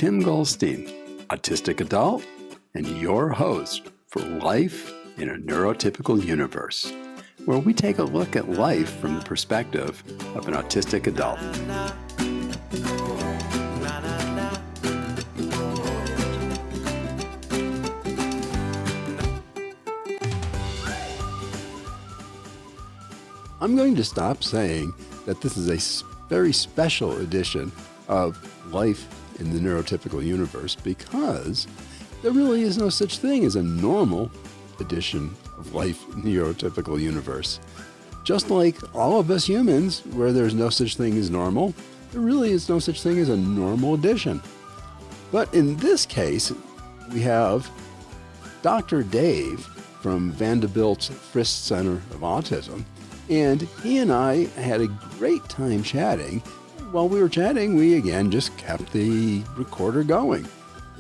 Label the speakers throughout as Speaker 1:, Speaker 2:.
Speaker 1: Tim Goldstein, autistic adult, and your host for Life in a Neurotypical Universe, where we take a look at life from the perspective of an autistic adult. I'm going to stop saying that this is a very special edition of Life in the Neurotypical Universe because there really is no such thing as a normal edition of Life in the Neurotypical Universe. Just like all of us humans, where there's no such thing as normal, there really is no such thing as a normal edition. But in this case, we have Dr. Dave from Vanderbilt's Frist Center of Autism, and he and I had a great time chatting. While we were chatting, we again just kept the recorder going.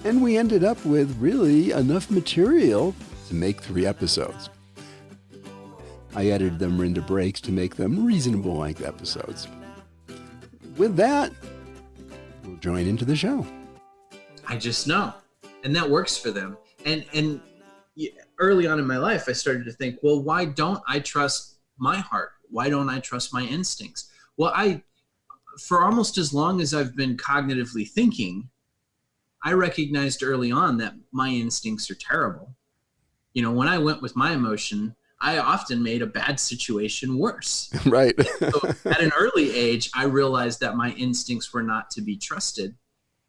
Speaker 1: And we ended up with really enough material to make 3 episodes. I edited them into breaks to make them reasonable length episodes. With that, we'll join into the show.
Speaker 2: I just know. And that works for them. And early on in my life, I started to think, well, why don't I trust my heart? Why don't I trust my instincts? Well, for almost as long as I've been cognitively thinking, I recognized early on that my instincts are terrible. You know, when I went with my emotion, I often made a bad situation worse.
Speaker 1: Right.
Speaker 2: So at an early age, I realized that my instincts were not to be trusted.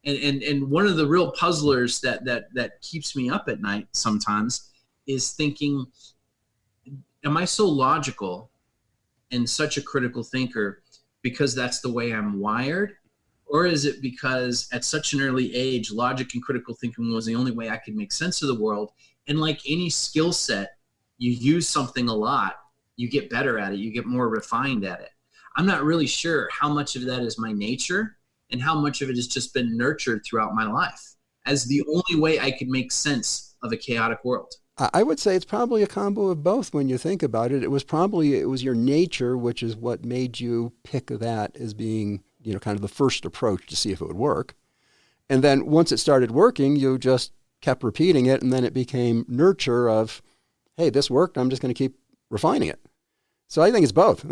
Speaker 2: And one of the real puzzlers that keeps me up at night sometimes is thinking, am I so logical and such a critical thinker because that's the way I'm wired? Or is it because at such an early age, logic and critical thinking was the only way I could make sense of the world? And like any skill set, you use something a lot, you get better at it, you get more refined at it. I'm not really sure how much of that is my nature and how much of it has just been nurtured throughout my life as the only way I could make sense of a chaotic world.
Speaker 1: I would say it's probably a combo of both when you think about it. It was your nature, which is what made you pick that as being, kind of the first approach to see if it would work. And then once it started working, you just kept repeating it, and then it became nurture of, hey, this worked, I'm just going to keep refining it. So I think it's both.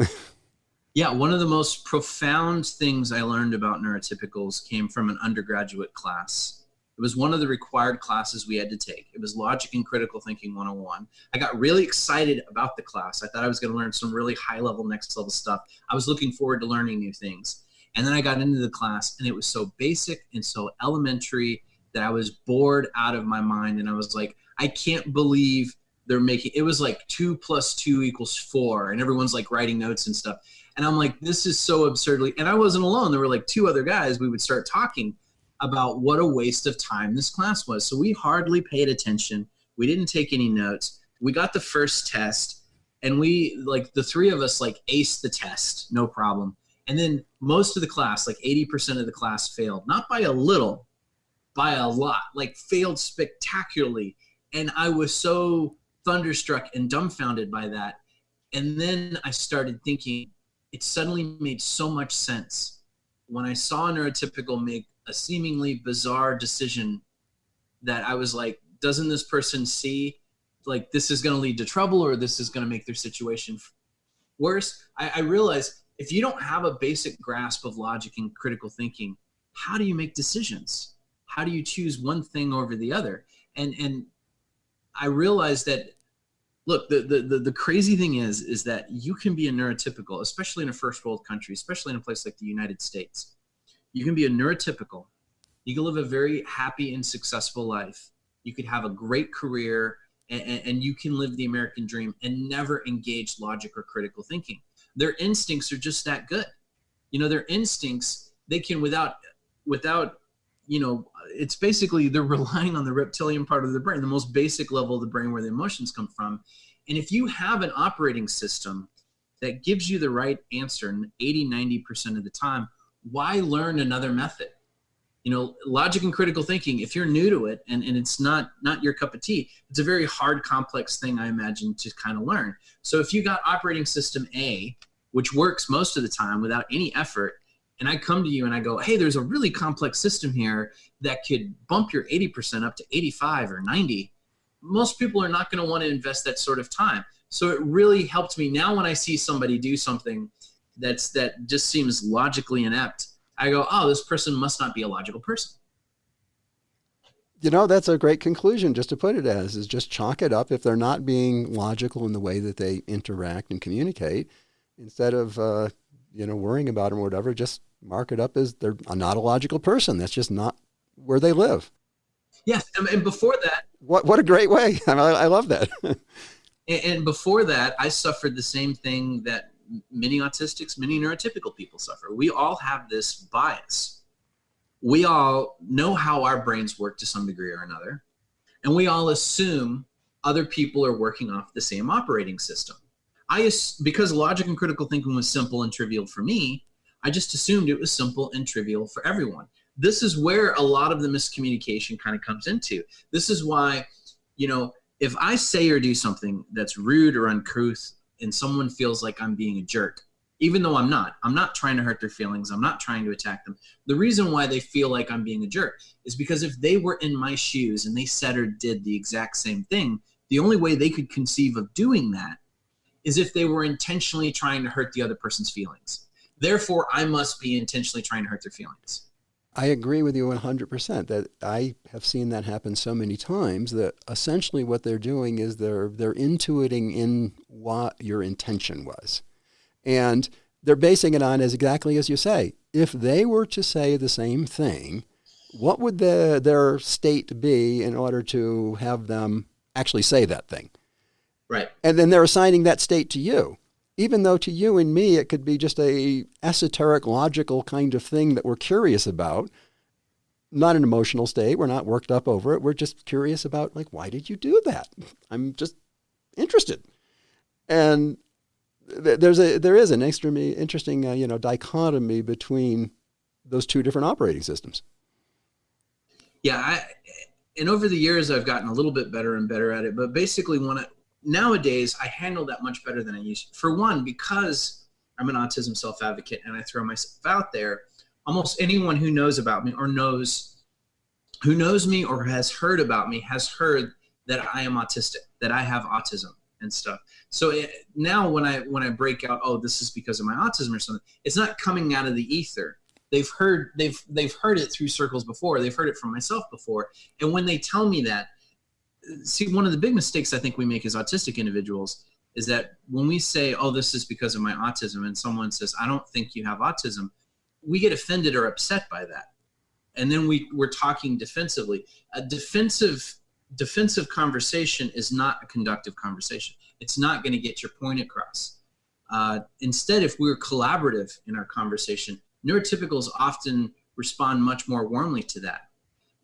Speaker 2: Yeah, one of the most profound things I learned about neurotypicals came from an undergraduate class. It was one of the required classes we had to take. It was Logic and Critical Thinking 101. I got really excited about the class. I thought I was going to learn some really high-level, next-level stuff. I was looking forward to learning new things. And then I got into the class, and it was so basic and so elementary that I was bored out of my mind. And I was like, I can't believe they're making – it was like 2 + 2 = 4, and everyone's like writing notes and stuff. And I'm like, this is so absurdly – and I wasn't alone. There were like 2 other guys. We would start talking about what a waste of time this class was. So we hardly paid attention. We didn't take any notes. We got the first test, and we, like the 3 of us, like aced the test, no problem. And then most of the class, like 80% of the class failed, not by a little, by a lot, like failed spectacularly. And I was so thunderstruck and dumbfounded by that. And then I started thinking, it suddenly made so much sense. When I saw a neurotypical make a seemingly bizarre decision that I was like, doesn't this person see like this is going to lead to trouble or this is going to make their situation worse? I realized if you don't have a basic grasp of logic and critical thinking, how do you make decisions? How do you choose one thing over the other? And I realized that, look, the crazy thing is that you can be a neurotypical, especially in a first world country, especially in a place like the United States. You can be a neurotypical. You can live a very happy and successful life. You could have a great career, and you can live the American dream and never engage logic or critical thinking. Their instincts are just that good. Their instincts, they can without, it's basically they're relying on the reptilian part of the brain, the most basic level of the brain where the emotions come from. And if you have an operating system that gives you the right answer 80-90% of the time, why learn another method? Logic and critical thinking, if you're new to it and it's not your cup of tea, it's a very hard, complex thing, I imagine, to kind of learn. So if you got operating system A, which works most of the time without any effort, and I come to you and I go, hey, there's a really complex system here that could bump your 80% up to 85 or 90. Most people are not going to want to invest that sort of time. So it really helped me. Now when I see somebody do something that just seems logically inept, I go, oh, this person must not be a logical person.
Speaker 1: That's a great conclusion just to put it as, is just chalk it up. If they're not being logical in the way that they interact and communicate, instead of, worrying about them or whatever, just mark it up as they're not a logical person. That's just not where they live.
Speaker 2: Yes. And before that,
Speaker 1: what a great way. I love that.
Speaker 2: And before that, I suffered the same thing that many autistics, many neurotypical people suffer. We all have this bias. We all know how our brains work to some degree or another, and we all assume other people are working off the same operating system. Because logic and critical thinking was simple and trivial for me, I just assumed it was simple and trivial for everyone. This is where a lot of the miscommunication kind of comes into. This is why, if I say or do something that's rude or uncouth and someone feels like I'm being a jerk, even though I'm not trying to hurt their feelings, I'm not trying to attack them. The reason why they feel like I'm being a jerk is because if they were in my shoes and they said or did the exact same thing, the only way they could conceive of doing that is if they were intentionally trying to hurt the other person's feelings. Therefore, I must be intentionally trying to hurt their feelings.
Speaker 1: I agree with you 100%. That I have seen that happen so many times that essentially what they're doing is they're intuiting in what your intention was. And they're basing it on as exactly as you say. If they were to say the same thing, what would their state be in order to have them actually say that thing?
Speaker 2: Right.
Speaker 1: And then they're assigning that state to you. Even though to you and me, it could be just a esoteric, logical kind of thing that we're curious about, not an emotional state. We're not worked up over it. We're just curious about, why did you do that? I'm just interested. And there is an extremely interesting, dichotomy between those two different operating systems.
Speaker 2: Yeah. And over the years, I've gotten a little bit better and better at it. But basically, nowadays, I handle that much better than I used to. For one, because I'm an autism self-advocate and I throw myself out there, almost anyone who knows about me or who knows me or has heard about me has heard that I am autistic, that I have autism and stuff. So now when I break out, oh, this is because of my autism or something, it's not coming out of the ether. They've heard it through circles before. They've heard it from myself before. And when they tell me that, see, one of the big mistakes I think we make as autistic individuals is that when we say, oh, this is because of my autism, and someone says, I don't think you have autism, we get offended or upset by that. And then we're talking defensively. A defensive conversation is not a conductive conversation. It's not going to get your point across. Instead, if we're collaborative in our conversation, neurotypicals often respond much more warmly to that.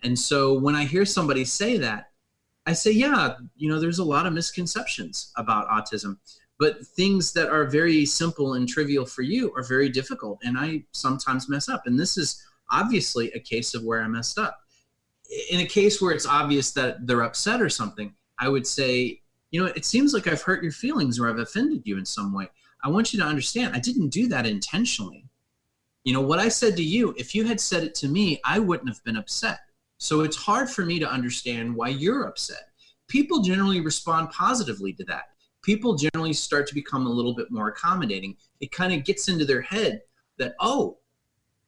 Speaker 2: And so when I hear somebody say that, I say, yeah, there's a lot of misconceptions about autism, but things that are very simple and trivial for you are very difficult. And I sometimes mess up. And this is obviously a case of where I messed up. In a case where it's obvious that they're upset or something, I would say, it seems like I've hurt your feelings or I've offended you in some way. I want you to understand, I didn't do that intentionally. What I said to you, if you had said it to me, I wouldn't have been upset. So it's hard for me to understand why you're upset. People generally respond positively to that. People generally start to become a little bit more accommodating. It kind of gets into their head that, oh,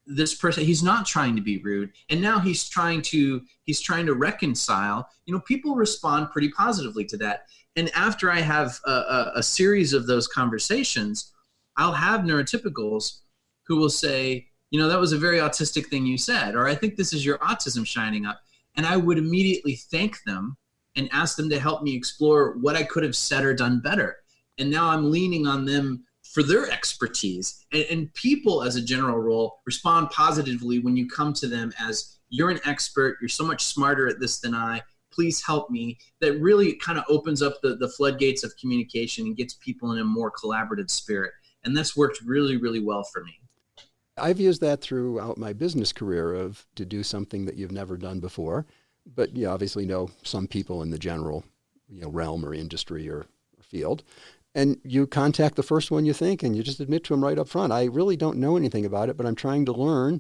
Speaker 2: this person, he's not trying to be rude. And now he's trying to reconcile. People respond pretty positively to that. And after I have a series of those conversations, I'll have neurotypicals who will say, that was a very autistic thing you said, or I think this is your autism shining up. And I would immediately thank them and ask them to help me explore what I could have said or done better. And now I'm leaning on them for their expertise. And people, as a general rule, respond positively when you come to them as, you're an expert, you're so much smarter at this than I, please help me. That really kind of opens up the floodgates of communication and gets people in a more collaborative spirit. And that's worked really, really well for me.
Speaker 1: I've used that throughout my business career to do something that you've never done before. But you obviously know some people in the general realm or industry or field. And you contact the first one you think, and you just admit to them right up front, I really don't know anything about it, but I'm trying to learn.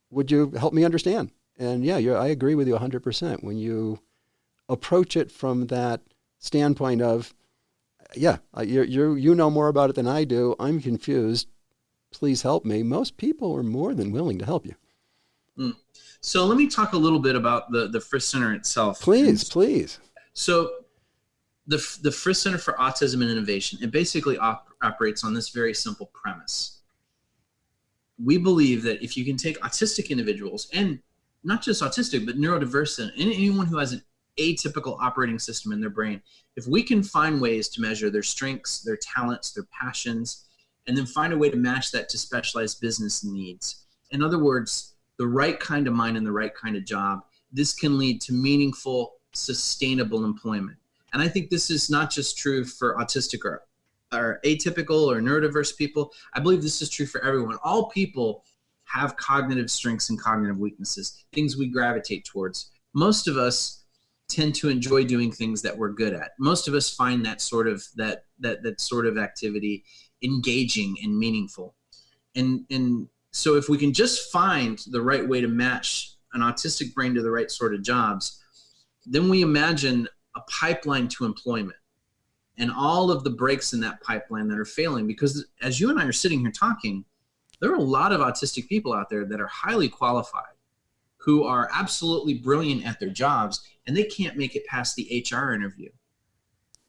Speaker 1: Would you help me understand? And yeah, I agree with you 100%. When you approach it from that standpoint of, yeah, you know more about it than I do. I'm confused. Please help me. Most people are more than willing to help you.
Speaker 2: So let me talk a little bit about the Frist Center itself.
Speaker 1: Please.
Speaker 2: So the Frist Center for Autism and Innovation, it basically operates on this very simple premise. We believe that if you can take autistic individuals, and not just autistic, but neurodiverse, and anyone who has an atypical operating system in their brain, if we can find ways to measure their strengths, their talents, their passions, and then find a way to match that to specialized business needs. In other words, the right kind of mind and the right kind of job, this can lead to meaningful, sustainable employment. And I think this is not just true for autistic or atypical or neurodiverse people. I believe this is true for everyone. All people have cognitive strengths and cognitive weaknesses, things we gravitate towards. Most of us tend to enjoy doing things that we're good at. Most of us find that sort of activity engaging and meaningful. And so if we can just find the right way to match an autistic brain to the right sort of jobs, then we imagine a pipeline to employment and all of the breaks in that pipeline that are failing. Because as you and I are sitting here talking, there are a lot of autistic people out there that are highly qualified, who are absolutely brilliant at their jobs, and they can't make it past the HR interview.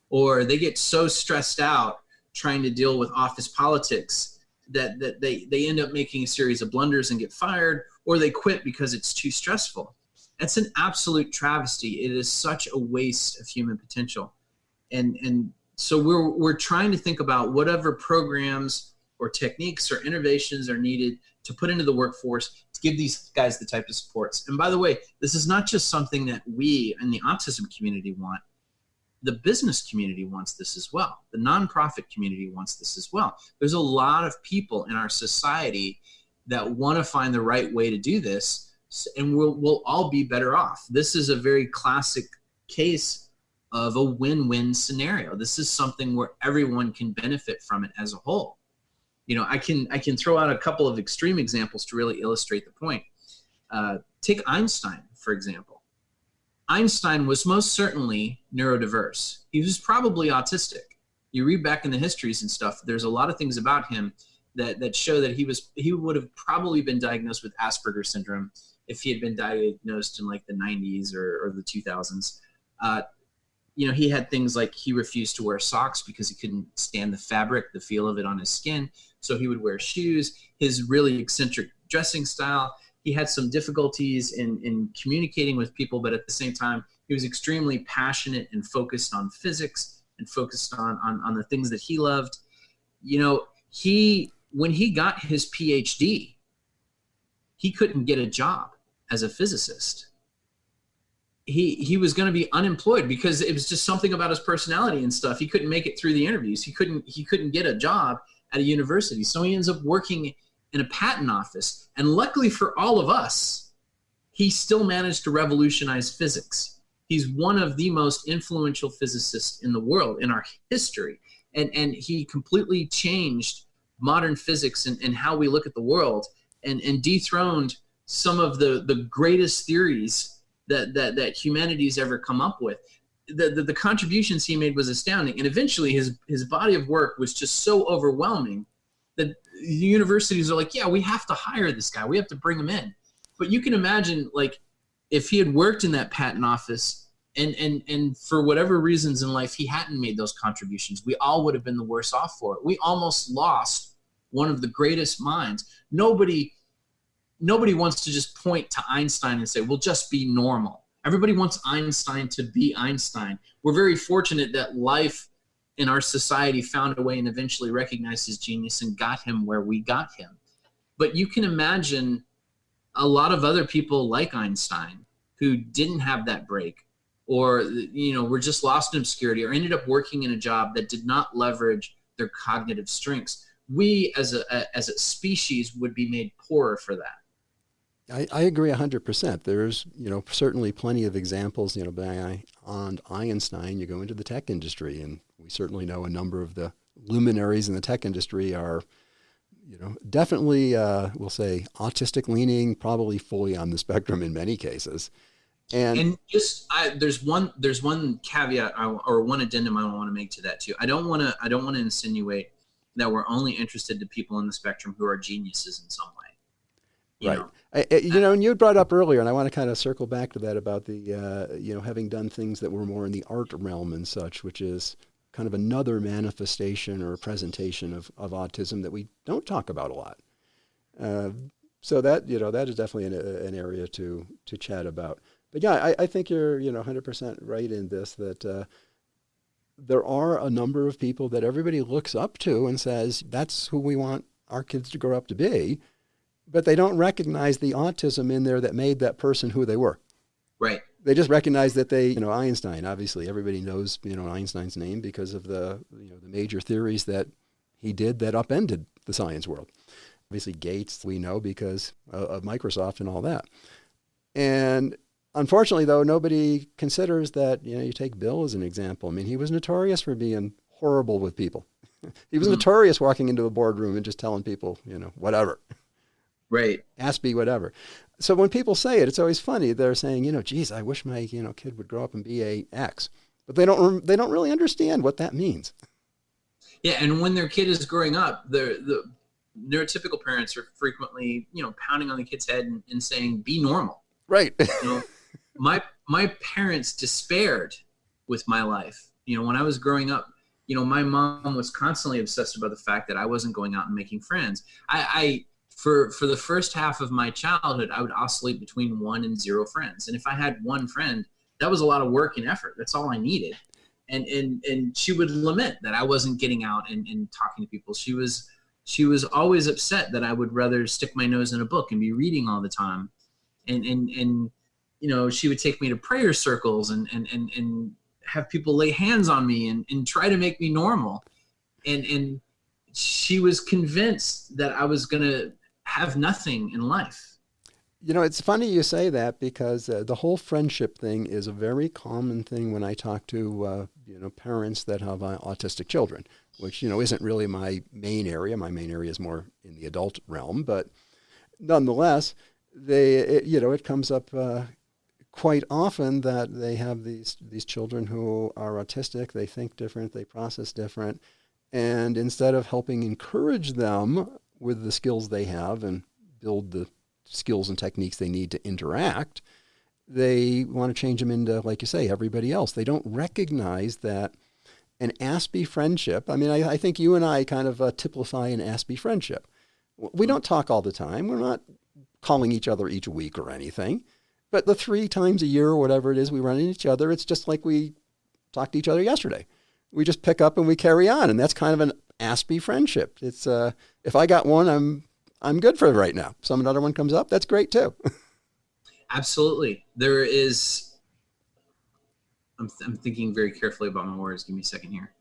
Speaker 2: Or they get so stressed out trying to deal with office politics that they end up making a series of blunders and get fired, or they quit because it's too stressful. That's an absolute travesty. It is such a waste of human potential. And so we're trying to think about whatever programs or techniques or innovations are needed to put into the workforce to give these guys the type of supports. And by the way, this is not just something that we in the autism community want. The business community wants this as well. The nonprofit community wants this as well. There's a lot of people in our society that want to find the right way to do this, and we'll all be better off. This is a very classic case of a win-win scenario. This is something where everyone can benefit from it as a whole. You know, I can throw out a couple of extreme examples to really illustrate the point. Take Einstein, for example. Einstein was most certainly neurodiverse. He was probably autistic. You read back in the histories and stuff, there's a lot of things about him that show that he would have probably been diagnosed with Asperger's syndrome if he had been diagnosed in like the 90s or the 2000s. You know, he had things like he refused to wear socks because he couldn't stand the fabric, the feel of it on his skin. So he would wear shoes. His really eccentric dressing style. He had some difficulties in communicating with people, but at the same time, he was extremely passionate and focused on physics and focused on the things that he loved. You know, when he got his PhD, he couldn't get a job as a physicist. He was going to be unemployed because it was just something about his personality and stuff. He couldn't make it through the interviews. He couldn't get a job at a university. So he ends up working in a patent office. And luckily for all of us, he still managed to revolutionize physics. He's one of the most influential physicists in the world, in our history. And he completely changed modern physics and how we look at the world, and dethroned some of the greatest theories that humanity's ever come up with. The contributions he made was astounding. And eventually his body of work was just so overwhelming that the universities are like, yeah, we have to hire this guy. We have to bring him in. But you can imagine, like, if he had worked in that patent office and for whatever reasons in life he hadn't made those contributions, we all would have been the worse off for it. We almost lost one of the greatest minds. Nobody wants to just point to Einstein and say, well, just be normal. Everybody wants Einstein to be Einstein. We're very fortunate that life in our society found a way and eventually recognized his genius and got him where we got him. But you can imagine a lot of other people like Einstein who didn't have that break, or, you know, were just lost in obscurity, or ended up working in a job that did not leverage their cognitive strengths. We as a species would be made poorer for that.
Speaker 1: I agree 100%. There's, you know, certainly plenty of exampons, you know, beyond Einstein. You go into the tech industry, and We certainly know a number of the luminaries in the tech industry are, definitely, we'll say, autistic leaning, probably fully on the spectrum in many cases.
Speaker 2: And just there's one caveat or one addendum I want to make to that too. I don't want to insinuate that we're only interested to people on the spectrum who are geniuses in some way.
Speaker 1: Right. And you had brought up earlier, and I want to kind of circle back to that about the, having done things that were more in the art realm and such, which is kind of another manifestation or a presentation of autism that we don't talk about a lot. So that is definitely an area to chat about. But yeah, I think you're 100% right in this, that there are a number of people that everybody looks up to and says, that's who we want our kids to grow up to be, but they don't recognize the autism in there that made that person who they were.
Speaker 2: Right.
Speaker 1: They just recognize that Einstein, obviously everybody knows, Einstein's name because of the major theories that he did that upended the science world. Obviously Gates, we know because of Microsoft and all that. And unfortunately, though, nobody considers that, you take Bill as an example. I mean, he was notorious for being horrible with people. He was notorious walking into a boardroom and just telling people, whatever.
Speaker 2: Right.
Speaker 1: Aspie, whatever. So when people say it, it's always funny. They're saying, geez, I wish my, kid would grow up and be a X. But they don't really understand what that means.
Speaker 2: Yeah, and when their kid is growing up, the neurotypical parents are frequently, pounding on the kid's head and saying, be normal.
Speaker 1: Right.
Speaker 2: My parents despaired with my life. When I was growing up, my mom was constantly obsessed about the fact that I wasn't going out and making friends. For the first half of my childhood, I would oscillate between 1 and 0 friends. And if I had one friend, that was a lot of work and effort. That's all I needed. And she would lament that I wasn't getting out and talking to people. She was always upset that I would rather stick my nose in a book and be reading all the time. And she would take me to prayer circles and have people lay hands on me and try to make me normal. And she was convinced that I was going to have nothing in life.
Speaker 1: It's funny you say that because the whole friendship thing is a very common thing when I talk to, parents that have autistic children, which, isn't really my main area. My main area is more in the adult realm, but nonetheless, it comes up quite often that they have these children who are autistic. They think different, they process different, and instead of helping encourage them with the skills they have and build the skills and techniques they need to interact, they want to change them into, like you say, everybody else. They don't recognize that an aspie friendship, I think you and I kind of typify an aspie friendship. We don't talk all the time. We're not calling each other each week or anything. But the 3 times a year or whatever it is we run into each other, it's just like we talked to each other yesterday. We just pick up and we carry on, and that's kind of an aspie friendship. It's if I got one, I'm good for right now. If another one comes up, that's great too.
Speaker 2: Absolutely. There is. I'm thinking very carefully about my words. Give me a second here.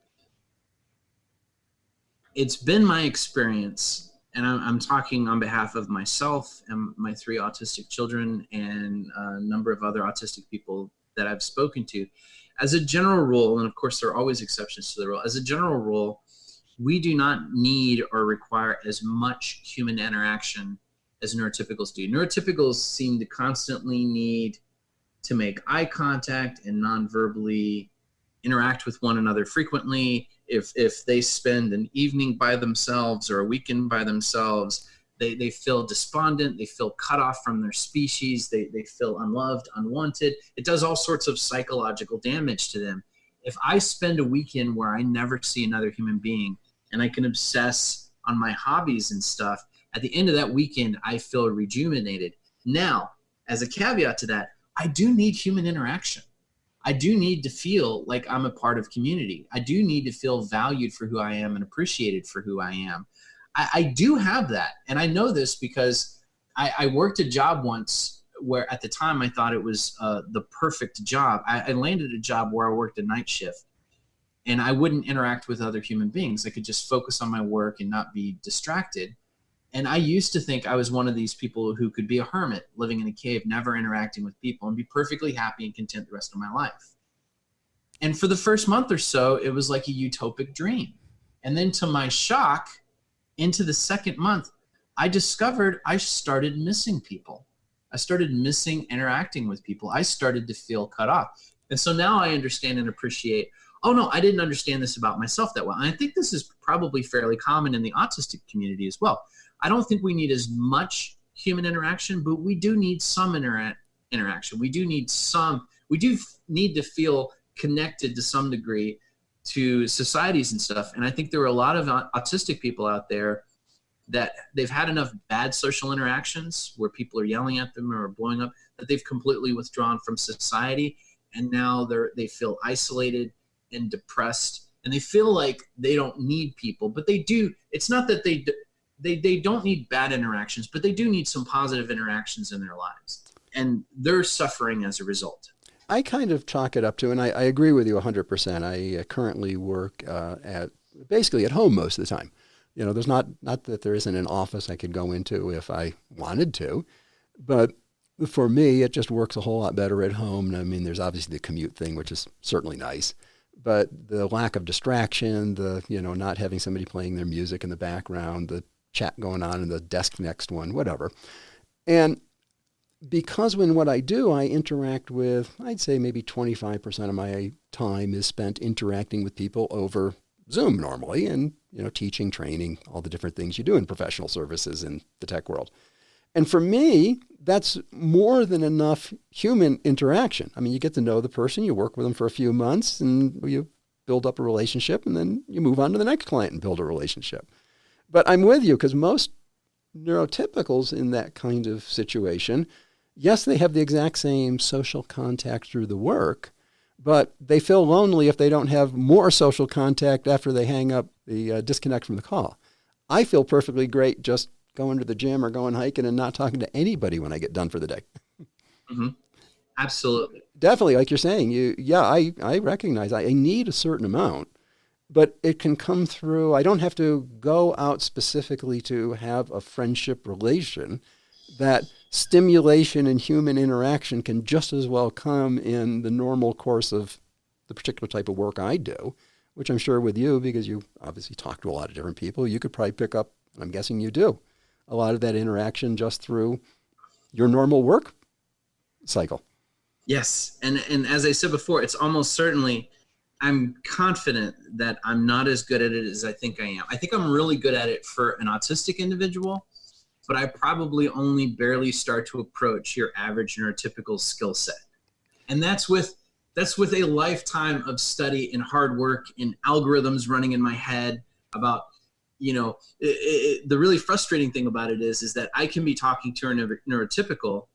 Speaker 2: It's been my experience, and I'm talking on behalf of myself and my 3 autistic children and a number of other autistic people that I've spoken to. As a general rule, and of course there are always exceptions to the rule, as a general rule, we do not need or require as much human interaction as neurotypicals do. Neurotypicals seem to constantly need to make eye contact and non-verbally interact with one another frequently. If they spend an evening by themselves or a weekend by themselves, they feel despondent, they feel cut off from their species, they feel unloved, unwanted. It does all sorts of psychological damage to them. If I spend a weekend where I never see another human being and I can obsess on my hobbies and stuff, at the end of that weekend, I feel rejuvenated. Now, as a caveat to that, I do need human interaction. I do need to feel like I'm a part of community. I do need to feel valued for who I am and appreciated for who I am. I do have that. And I know this because I worked a job once where at the time I thought it was the perfect job. I landed a job where I worked a night shift and I wouldn't interact with other human beings. I could just focus on my work and not be distracted. And I used to think I was one of these people who could be a hermit living in a cave, never interacting with people and be perfectly happy and content the rest of my life. And for the first month or so, it was like a utopic dream. And then to my shock, into the second month, I discovered I started missing people. I started missing interacting with people. I started to feel cut off. And so now I understand and appreciate, oh no, I didn't understand this about myself that well. And I think this is probably fairly common in the autistic community as well. I don't think we need as much human interaction, but we do need some interaction. We do need to feel connected to some degree to societies and stuff. And I think there are a lot of autistic people out there that they've had enough bad social interactions where people are yelling at them or blowing up that they've completely withdrawn from society. And now they feel isolated and depressed, and they feel like they don't need people, but they do. It's not that they don't need bad interactions, but they do need some positive interactions in their lives, and they're suffering as a result.
Speaker 1: I kind of chalk it up to, and I agree with you 100%. I currently work basically at home most of the time. You know, there's not that there isn't an office I could go into if I wanted to, but for me, it just works a whole lot better at home. I mean, there's obviously the commute thing, which is certainly nice, but the lack of distraction, not having somebody playing their music in the background, the chat going on in the desk next one, whatever. And because when what I do, I interact with, I'd say maybe 25% of my time is spent interacting with people over Zoom normally, and, teaching, training, all the different things you do in professional services in the tech world. And for me, that's more than enough human interaction. I mean, you get to know the person, you work with them for a few months, and you build up a relationship, and then you move on to the next client and build a relationship. But I'm with you, because most neurotypicals in that kind of situation, yes, they have the exact same social contact through the work, but they feel lonely if they don't have more social contact after they hang up the disconnect from the call. I feel perfectly great just going to the gym or going hiking and not talking to anybody when I get done for the day.
Speaker 2: Mm-hmm. Absolutely.
Speaker 1: Definitely, like you're saying, I recognize I need a certain amount, but it can come through. I don't have to go out specifically to have a friendship relation. That stimulation and human interaction can just as well come in the normal course of the particular type of work I do, which I'm sure with you, because you obviously talk to a lot of different people, you could probably pick up, and I'm guessing you do, a lot of that interaction just through your normal work cycle.
Speaker 2: Yes. And as I said before, it's almost certainly, I'm confident that I'm not as good at it as I think I am. I think I'm really good at it for an autistic individual, but I probably only barely start to approach your average neurotypical skill set. And that's with a lifetime of study and hard work and algorithms running in my head about, the really frustrating thing about it is that I can be talking to a neurotypical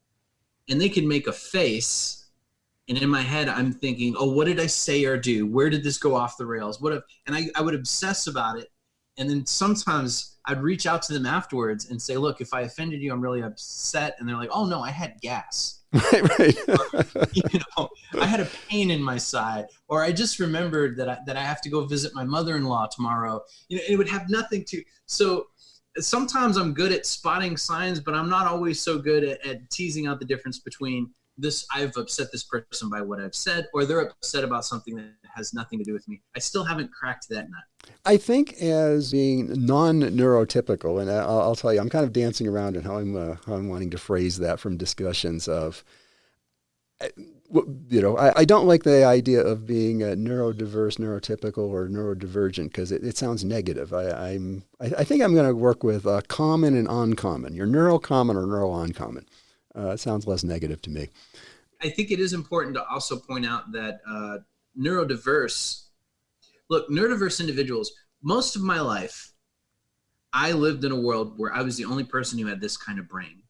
Speaker 2: and they can make a face. And in my head, I'm thinking, oh, what did I say or do? Where did this go off the rails? And I would obsess about it. And then sometimes I'd reach out to them afterwards and say, look, if I offended you, I'm really upset. And they're like, oh no, I had gas.
Speaker 1: Right.
Speaker 2: I had a pain in my side, or I just remembered that I have to go visit my mother-in-law tomorrow. It would have nothing to. So sometimes I'm good at spotting signs, but I'm not always so good at teasing out the difference between this, I've upset this person by what I've said, or they're upset about something that has nothing to do with me. I still haven't cracked that nut.
Speaker 1: I think as being non-neurotypical, and I'll tell you, I'm kind of dancing around in how I'm wanting to phrase that from discussions of, I don't like the idea of being a neurodiverse, neurotypical, or neurodivergent, because it sounds negative. I think I'm going to work with common and uncommon. You're neurocommon or neuro-uncommon. It sounds less negative to me.
Speaker 2: I think it is important to also point out that neurodiverse individuals, most of my life, I lived in a world where I was the only person who had this kind of brain.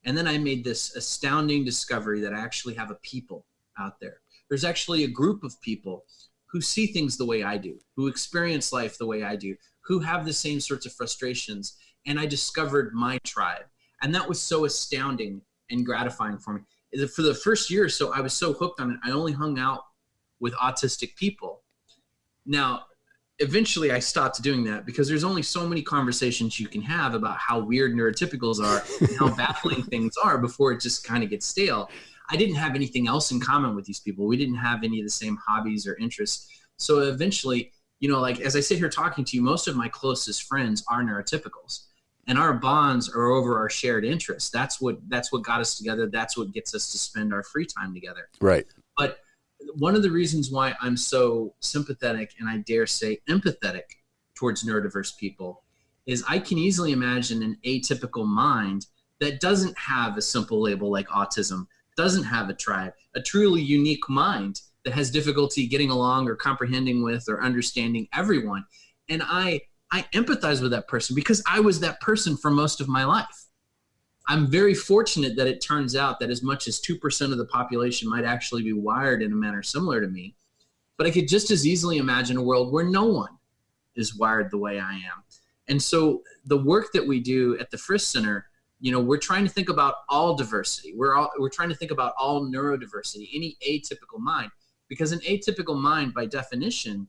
Speaker 2: And then I made this astounding discovery that I actually have a people out there. There's actually a group of people who see things the way I do, who experience life the way I do, who have the same sorts of frustrations. And I discovered my tribe. And that was so astounding and gratifying for me. For the first year or so, I was so hooked on it. I only hung out with autistic people. Now, eventually I stopped doing that because there's only so many conversations you can have about how weird neurotypicals are and how baffling things are before it just kind of gets stale. I didn't have anything else in common with these people. We didn't have any of the same hobbies or interests. So eventually, like as I sit here talking to you, most of my closest friends are neurotypicals, and our bonds are over our shared interests. That's what got us together. That's what gets us to spend our free time together.
Speaker 1: Right.
Speaker 2: But one of the reasons why I'm so sympathetic, and I dare say empathetic, towards neurodiverse people is I can easily imagine an atypical mind that doesn't have a simple label like autism, doesn't have a tribe, a truly unique mind that has difficulty getting along or comprehending with or understanding everyone. And I empathize with that person because I was that person for most of my life. I'm very fortunate that it turns out that as much as 2% of the population might actually be wired in a manner similar to me, but I could just as easily imagine a world where no one is wired the way I am. And so the work that we do at the Frist Center, we're trying to think about all diversity. We're trying to think about all neurodiversity, any atypical mind, because an atypical mind by definition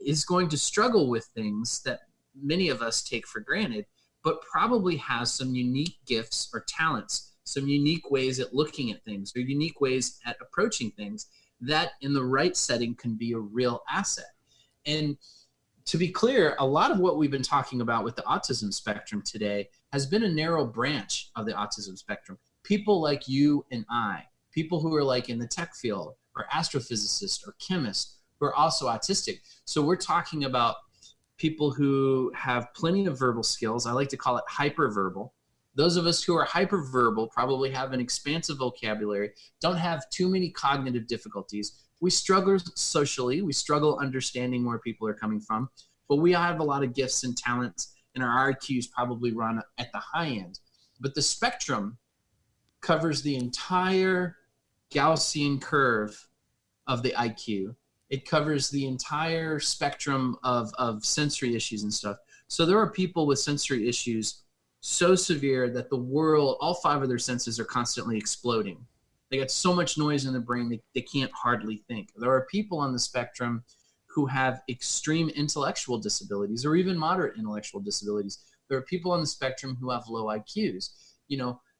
Speaker 2: is going to struggle with things that many of us take for granted, but probably has some unique gifts or talents, some unique ways at looking at things or unique ways at approaching things that in the right setting can be a real asset. And to be clear, a lot of what we've been talking about with the autism spectrum today has been a narrow branch of the autism spectrum. People like you and I, people who are like in the tech field or astrophysicists or chemists who are also autistic. So we're talking about people who have plenty of verbal skills. I like to call it hyperverbal. Those of us who are hyperverbal probably have an expansive vocabulary, don't have too many cognitive difficulties. We struggle socially. We struggle understanding where people are coming from, but we have a lot of gifts and talents, and our IQs probably run at the high end. But the spectrum covers the entire Gaussian curve of the IQ. It covers the entire spectrum of sensory issues and stuff. So there are people with sensory issues so severe that the world, all 5 of their senses are constantly exploding. They got so much noise in the brain, they can't hardly think. There are people on the spectrum who have extreme intellectual disabilities or even moderate intellectual disabilities. There are people on the spectrum who have low IQs.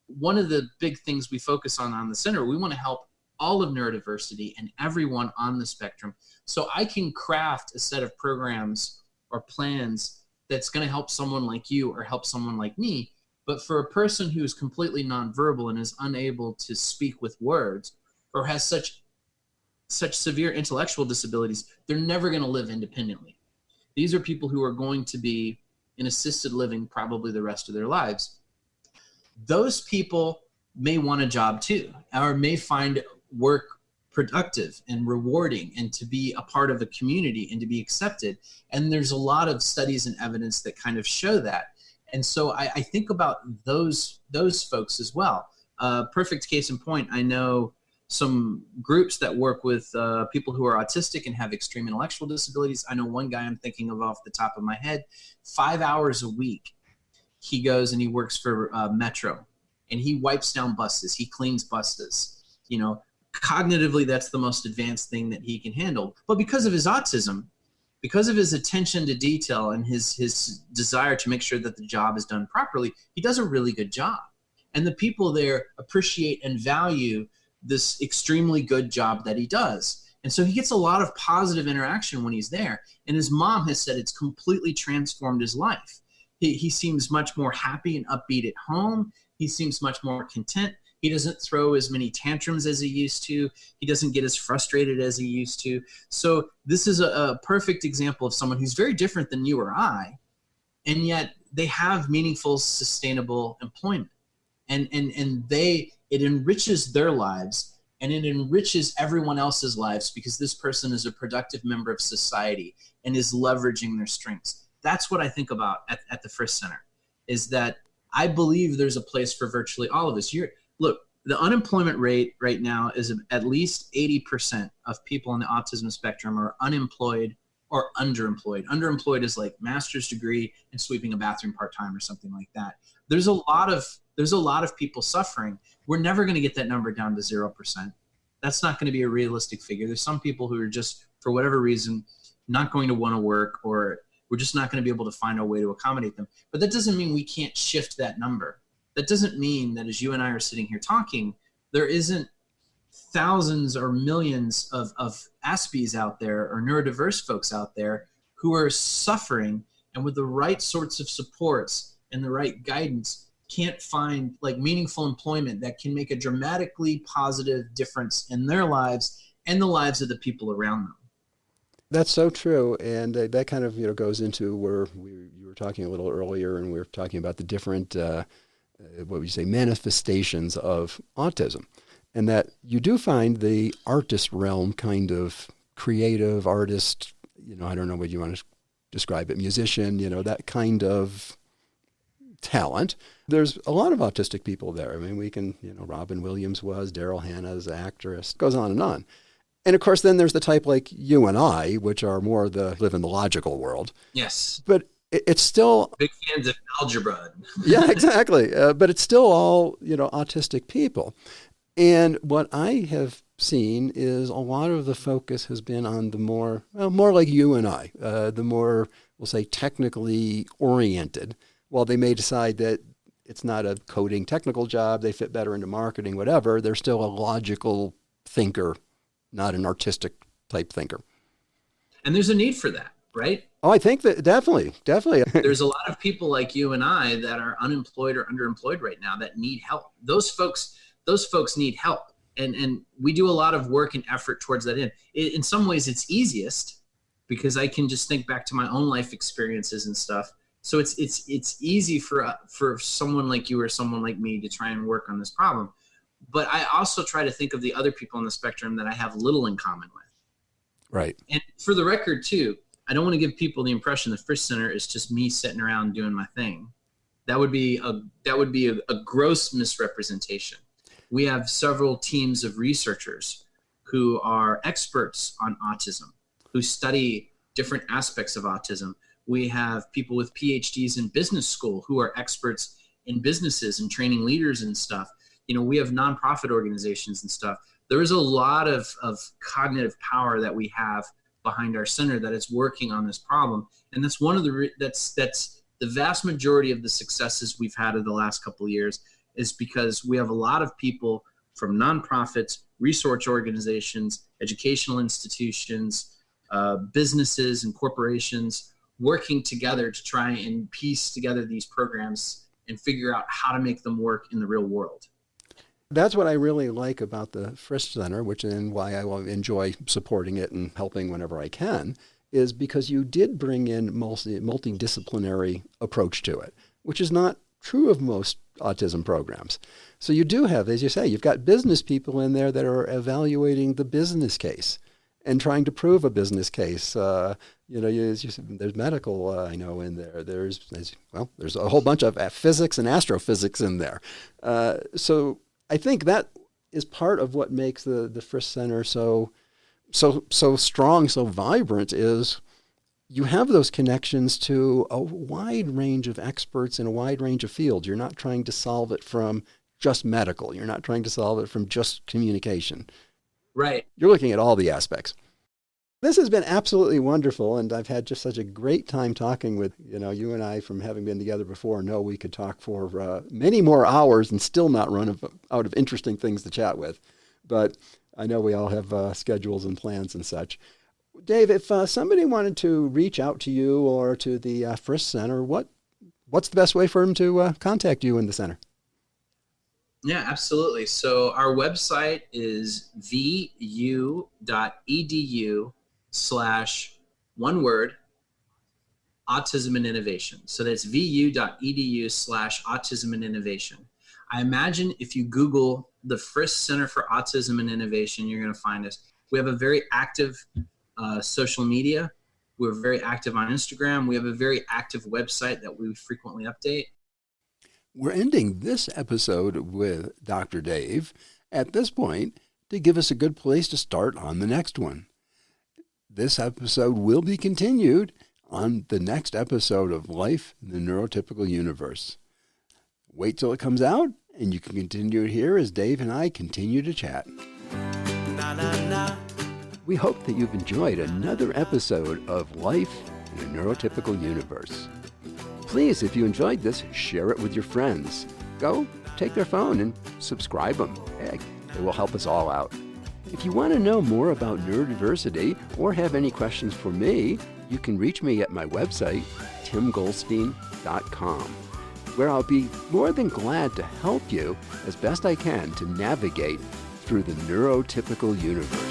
Speaker 2: One of the big things we focus on the center, we want to help all of neurodiversity and everyone on the spectrum. So I can craft a set of programs or plans that's going to help someone like you or help someone like me. But for a person who is completely nonverbal and is unable to speak with words or has such severe intellectual disabilities, they're never going to live independently. These are people who are going to be in assisted living probably the rest of their lives. Those people may want a job too, or may find work productive and rewarding and to be a part of a community and to be accepted. And there's a lot of studies and evidence that kind of show that. And so I think about those folks as well. Perfect case in point, I know some groups that work with people who are autistic and have extreme intellectual disabilities. I know one guy I'm thinking of off the top of my head, 5 hours a week, he goes and he works for Metro, and he wipes down buses, he cleans buses. Cognitively, that's the most advanced thing that he can handle. But because of his autism, because of his attention to detail and his desire to make sure that the job is done properly, he does a really good job. And the people there appreciate and value this extremely good job that he does. And so he gets a lot of positive interaction when he's there. And his mom has said it's completely transformed his life. He seems much more happy and upbeat at home. He seems much more content. He doesn't throw as many tantrums as he used to. He doesn't get as frustrated as he used to. So this is a perfect example of someone who's very different than you or I, and yet they have meaningful, sustainable employment. And it enriches their lives, and it enriches everyone else's lives because this person is a productive member of society and is leveraging their strengths. That's what I think about at the Frist Center, is that I believe there's a place for virtually all of us. Look, the unemployment rate right now is at least 80% of people on the autism spectrum are unemployed or underemployed. Underemployed is like master's degree and sweeping a bathroom part-time or something like that. There's a lot of people suffering. We're never going to get that number down to 0%. That's not going to be a realistic figure. There's some people who are just, for whatever reason, not going to want to work, or we're just not going to be able to find a way to accommodate them. But that doesn't mean we can't shift that number. That doesn't mean that as you and I are sitting here talking, there isn't thousands or millions of aspies out there or neurodiverse folks out there who are suffering, and with the right sorts of supports and the right guidance can't find like meaningful employment that can make a dramatically positive difference in their lives and the lives of the people around them.
Speaker 1: That's so true, and that kind of goes into where you were talking a little earlier, and we were talking about the different what would you say manifestations of autism, and that you do find the artist realm, kind of creative artist. I don't know what you want to describe it, musician. That kind of talent. There's a lot of autistic people there. I mean, we can Robin Williams was, Daryl Hannah's actress, goes on and on. And of course, then there's the type like you and I, which are more live in the logical world.
Speaker 2: Yes.
Speaker 1: But it's still...
Speaker 2: Big fans of algebra.
Speaker 1: Yeah, exactly. But it's still all, autistic people. And what I have seen is a lot of the focus has been on the more like you and I, the more, we'll say, technically oriented. While they may decide that it's not a coding technical job, they fit better into marketing, whatever, they're still a logical thinker, not an artistic type thinker.
Speaker 2: And there's a need for that, right?
Speaker 1: Oh, I think that definitely.
Speaker 2: There's a lot of people like you and I that are unemployed or underemployed right now that need help. Those folks need help. And we do a lot of work and effort towards that end. In some ways it's easiest because I can just think back to my own life experiences and stuff. So it's easy for someone like you or someone like me to try and work on this problem. But I also try to think of the other people on the spectrum that I have little in common with.
Speaker 1: Right.
Speaker 2: And for the record, too, I don't want to give people the impression the Frist Center is just me sitting around doing my thing. That would be a gross misrepresentation. We have several teams of researchers who are experts on autism, who study different aspects of autism. We have people with PhDs in business school who are experts in businesses and training leaders and stuff. We have nonprofit organizations and stuff. There is a lot of cognitive power that we have behind our center that is working on this problem. And that's one of that's the vast majority of the successes we've had in the last couple of years is because we have a lot of people from nonprofits, research organizations, educational institutions, businesses and corporations working together to try and piece together these programs and figure out how to make them work in the real world.
Speaker 1: That's what I really like about the Frist Center, which and why I will enjoy supporting it and helping whenever I can, is because you did bring in multidisciplinary approach to it, which is not true of most autism programs. So you do have, as you say, you've got business people in there that are evaluating the business case and trying to prove a business case. There's medical, I know, in there. There's a whole bunch of physics and astrophysics in there. So I think that is part of what makes the Frist Center so strong, so vibrant, is you have those connections to a wide range of experts in a wide range of fields. You're not trying to solve it from just medical. You're not trying to solve it from just communication.
Speaker 2: Right.
Speaker 1: You're looking at all the aspects. This has been absolutely wonderful, and I've had just such a great time talking with, you and I, from having been together before, know we could talk for many more hours and still not run out of interesting things to chat with. But I know we all have schedules and plans and such. Dave, if somebody wanted to reach out to you or to the Frist Center, what's the best way for them to contact you in the center?
Speaker 2: Yeah, absolutely. So our website is vu.edu/one word, Autism and Innovation. So that's vu.edu/Autism and Innovation. I imagine if you Google the Frist Center for Autism and Innovation, you're going to find us. We have a very active social media. We're very active on Instagram. We have a very active website that we frequently update.
Speaker 1: We're ending this episode with Dr. Dave at this point to give us a good place to start on the next one. This episode will be continued on the next episode of Life in the Neurotypical Universe. Wait till it comes out, and you can continue it here as Dave and I continue to chat. We hope that you've enjoyed another episode of Life in the Neurotypical Universe. Please, if you enjoyed this, share it with your friends. Go take their phone and subscribe them. It will help us all out. If you want to know more about neurodiversity or have any questions for me, you can reach me at my website, timgoldstein.com, where I'll be more than glad to help you as best I can to navigate through the neurotypical universe.